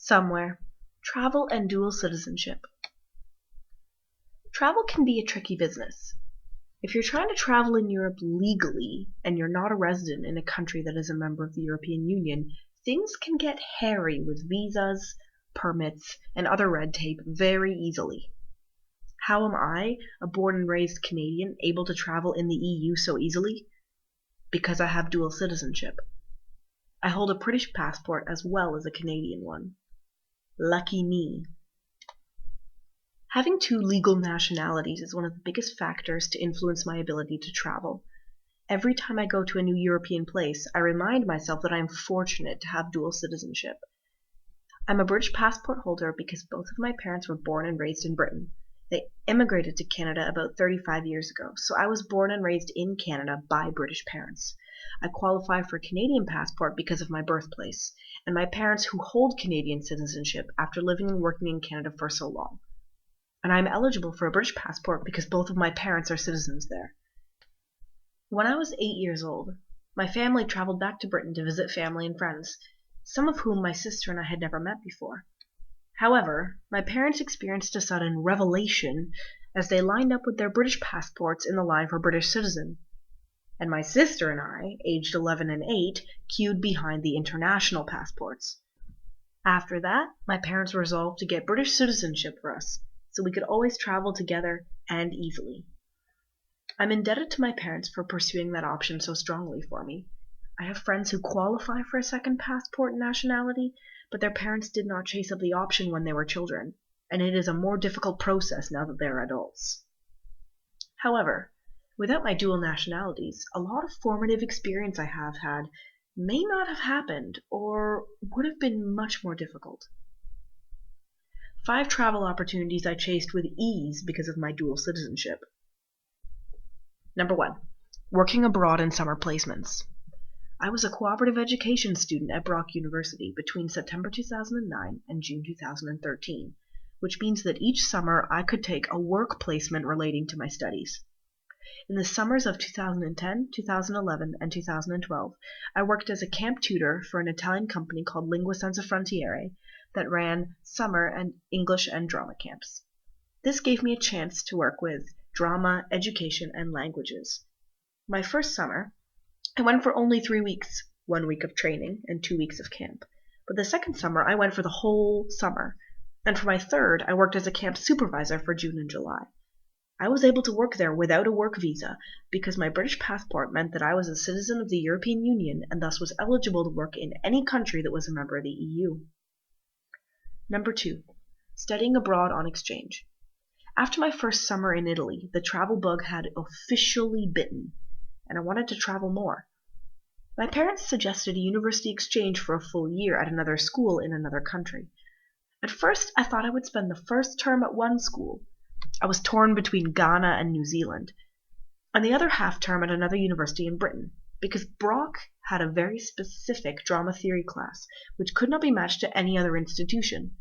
Somewhere. Travel and dual citizenship. Travel can be a tricky business. If you're trying to travel in Europe legally and you're not a resident in a country that is a member of the European Union, things can get hairy with visas, permits, and other red tape very easily. How am I, a born and raised Canadian, able to travel in the EU so easily? Because I have dual citizenship. I hold a British passport as well as a Canadian one. Lucky me. Having two legal nationalities is one of the biggest factors to influence my ability to travel. Every time I go to a new European place, I remind myself that I am fortunate to have dual citizenship. I'm a British passport holder because both of my parents were born and raised in Britain. They immigrated to Canada about 35 years ago, so I was born and raised in Canada by British parents. I qualify for a Canadian passport because of my birthplace, and my parents who hold Canadian citizenship after living and working in Canada for so long. And I'm eligible for a British passport because both of my parents are citizens there. When I was 8 years old, my family traveled back to Britain to visit family and friends, some of whom my sister and I had never met before. However, my parents experienced a sudden revelation as they lined up with their British passports in the line for British citizen. And my sister and I, aged 11 and 8, queued behind the international passports. After that, my parents resolved to get British citizenship for us, so we could always travel together and easily. I'm indebted to my parents for pursuing that option so strongly for me. I have friends who qualify for a second passport and nationality, but their parents did not chase up the option when they were children, and it is a more difficult process now that they are adults. However, without my dual nationalities, a lot of formative experience I have had may not have happened or would have been much more difficult. 5 travel opportunities I chased with ease because of my dual citizenship. Number 1. Working abroad in summer placements. I was a cooperative education student at Brock University between September 2009 and June 2013, which means that each summer I could take a work placement relating to my studies. In the summers of 2010, 2011, and 2012, I worked as a camp tutor for an Italian company called Lingua Senza Frontiere that ran summer and English and drama camps. This gave me a chance to work with drama, education, and languages. My first summer, I went for only 3 weeks, 1 week of training and 2 weeks of camp. But the second summer, I went for the whole summer. And for my third, I worked as a camp supervisor for June and July. I was able to work there without a work visa because my British passport meant that I was a citizen of the European Union and thus was eligible to work in any country that was a member of the EU. Number 2. Studying abroad on exchange. After my first summer in Italy, the travel bug had officially bitten, and I wanted to travel more. My parents suggested a university exchange for a full year at another school in another country. At first, I thought I would spend the first term at one school. I was torn between Ghana and New Zealand, and the other half term at another university in Britain, because Brock had a very specific drama theory class, which could not be matched to any other institution.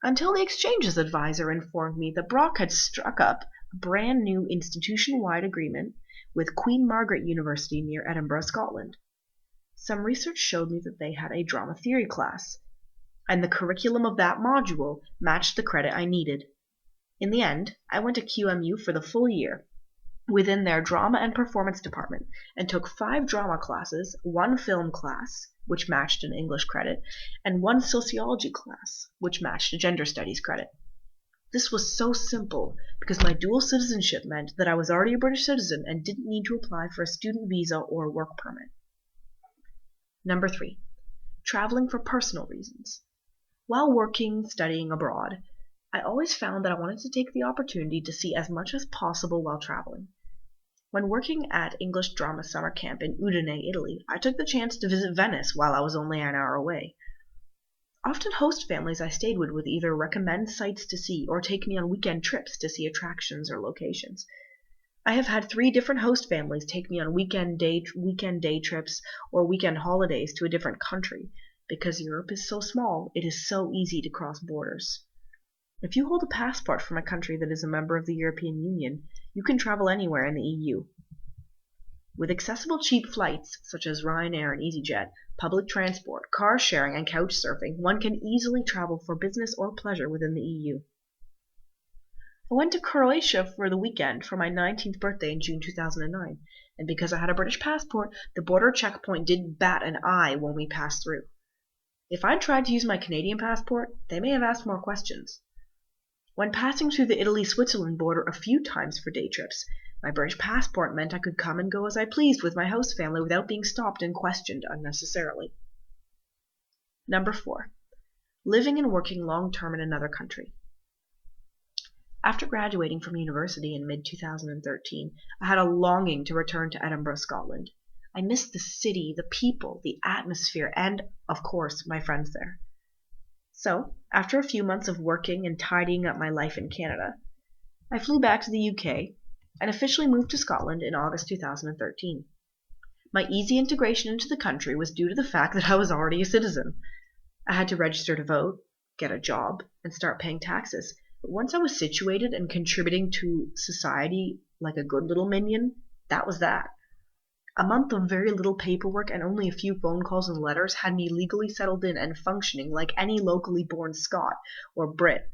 Until the exchanges advisor informed me that Brock had struck up a brand new institution-wide agreement with Queen Margaret University near Edinburgh, Scotland. Some research showed me that they had a drama theory class, and the curriculum of that module matched the credit I needed. In the end, I went to QMU for the full year within their drama and performance department and took 5 drama classes, 1 film class, which matched an English credit, and 1 sociology class, which matched a gender studies credit. This was so simple because my dual citizenship meant that I was already a British citizen and didn't need to apply for a student visa or work permit. Number 3. Traveling for personal reasons. While working, studying abroad, I always found that I wanted to take the opportunity to see as much as possible while traveling. When working at English Drama Summer Camp in Udine, Italy, I took the chance to visit Venice while I was only an hour away. Often host families I stayed with would either recommend sites to see or take me on weekend trips to see attractions or locations. I have had 3 different host families take me on weekend day trips or weekend holidays to a different country. Because Europe is so small, it is so easy to cross borders. If you hold a passport from a country that is a member of the European Union, you can travel anywhere in the EU. With accessible cheap flights, such as Ryanair and EasyJet, public transport, car sharing, and couch surfing, one can easily travel for business or pleasure within the EU. I went to Croatia for the weekend for my 19th birthday in June 2009, and because I had a British passport, the border checkpoint didn't bat an eye when we passed through. If I'd tried to use my Canadian passport, they may have asked more questions. When passing through the Italy-Switzerland border a few times for day trips, my British passport meant I could come and go as I pleased with my host family without being stopped and questioned unnecessarily. Number 4. Living and working long-term in another country. After graduating from university in mid-2013, I had a longing to return to Edinburgh, Scotland. I missed the city, the people, the atmosphere, and, of course, my friends there. So, after a few months of working and tidying up my life in Canada, I flew back to the UK and officially moved to Scotland in August 2013. My easy integration into the country was due to the fact that I was already a citizen. I had to register to vote, get a job, and start paying taxes. But once I was situated and contributing to society like a good little minion, that was that. A month of very little paperwork and only a few phone calls and letters had me legally settled in and functioning like any locally born Scot or Brit.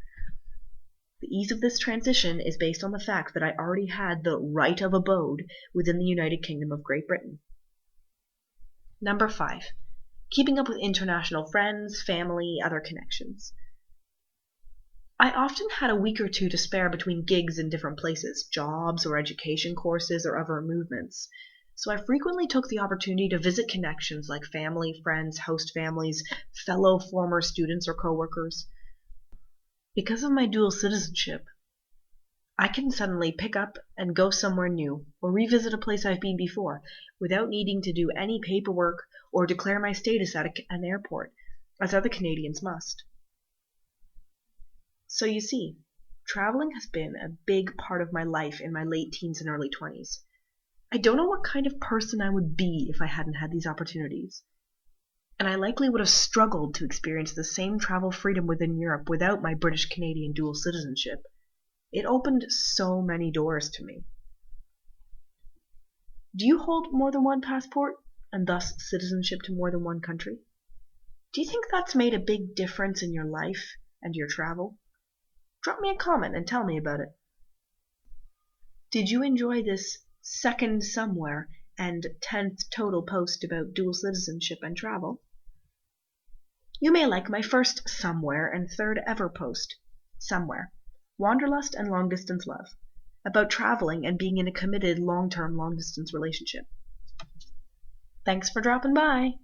The ease of this transition is based on the fact that I already had the right of abode within the United Kingdom of Great Britain. Number 5. Keeping up with international friends, family, other connections. I often had a week or two to spare between gigs in different places, jobs or education courses or other movements. So I frequently took the opportunity to visit connections like family, friends, host families, fellow former students or coworkers. Because of my dual citizenship, I can suddenly pick up and go somewhere new or revisit a place I've been before without needing to do any paperwork or declare my status at an airport, as other Canadians must. So you see, traveling has been a big part of my life in my late teens and early 20s. I don't know what kind of person I would be if I hadn't had these opportunities. And I likely would have struggled to experience the same travel freedom within Europe without my British-Canadian dual citizenship. It opened so many doors to me. Do you hold more than one passport, and thus citizenship to more than one country? Do you think that's made a big difference in your life and your travel? Drop me a comment and tell me about it. Did you enjoy this second somewhere and 10th total post about dual citizenship and travel? You may like my first somewhere and third ever post, Somewhere, Wanderlust and Long-Distance Love, about traveling and being in a committed long-term long-distance relationship. Thanks for dropping by.